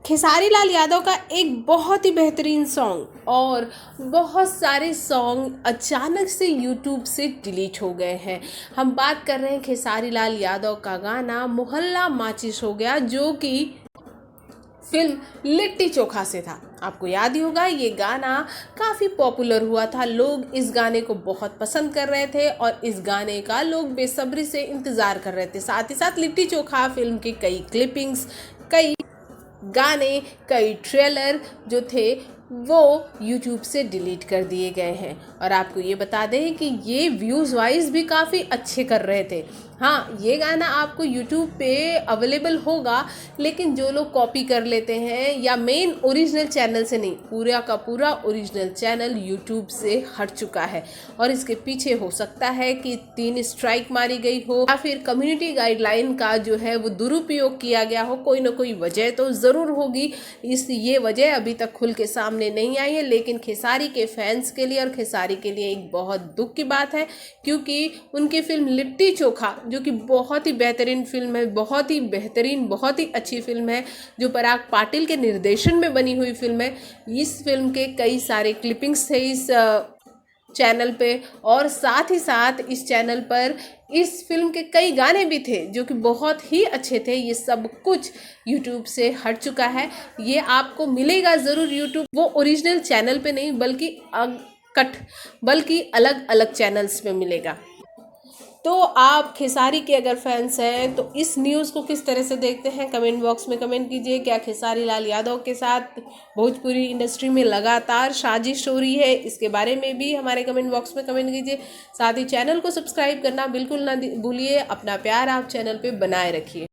खेसारी लाल यादव का एक बहुत ही बेहतरीन सॉन्ग और बहुत सारे सॉन्ग अचानक से यूट्यूब से डिलीट हो गए हैं। हम बात कर रहे हैं खेसारी लाल यादव का गाना मोहल्ला माचिस हो गया, जो कि फिल्म लिट्टी चोखा से था। आपको याद ही होगा, ये गाना काफ़ी पॉपुलर हुआ था। लोग इस गाने को बहुत पसंद कर रहे थे और इस गाने का लोग बेसब्री से इंतज़ार कर रहे थे। साथ ही साथ लिट्टी चोखा फिल्म की कई क्लिपिंग्स, कई गाने, कई ट्रेलर जो थे वो YouTube से डिलीट कर दिए गए हैं। और आपको ये बता दें कि ये व्यूज़ वाइज भी काफ़ी अच्छे कर रहे थे। हाँ, ये गाना आपको YouTube पे अवेलेबल होगा, लेकिन जो लोग कॉपी कर लेते हैं या मेन ओरिजिनल चैनल से नहीं, पूरा का पूरा ओरिजिनल चैनल YouTube से हट चुका है। और इसके पीछे हो सकता है कि 3 स्ट्राइक मारी गई हो या फिर कम्युनिटी गाइडलाइन का जो है वो दुरुपयोग किया गया हो। कोई ना कोई वजह तो ज़रूर होगी। ये वजह अभी तक खुल के सामने नहीं आई है, लेकिन खेसारी के फैंस के लिए और खेसारी के लिए एक बहुत दुख की बात है, क्योंकि उनकी फिल्म लिट्टी चोखा, जो कि बहुत ही बेहतरीन फिल्म है, बहुत ही बेहतरीन, बहुत ही अच्छी फिल्म है, जो पराग पाटिल के निर्देशन में बनी हुई फिल्म है। इस फिल्म के कई सारे क्लिपिंग्स थे इस चैनल पे, और साथ ही साथ इस चैनल पर इस फिल्म के कई गाने भी थे जो कि बहुत ही अच्छे थे। ये सब कुछ YouTube से हट चुका है। ये आपको मिलेगा ज़रूर YouTube, वो ओरिजिनल चैनल पे नहीं बल्कि अलग अलग चैनल्स पे मिलेगा। तो आप खेसारी के अगर फैंस हैं तो इस न्यूज़ को किस तरह से देखते हैं, कमेंट बॉक्स में कमेंट कीजिए। क्या खेसारी लाल यादव के साथ भोजपुरी इंडस्ट्री में लगातार साजिश हो रही है, इसके बारे में भी हमारे कमेंट बॉक्स में कमेंट कीजिए। साथ ही चैनल को सब्सक्राइब करना बिल्कुल ना भूलिए। अपना प्यार आप चैनल पे बनाए रखिए।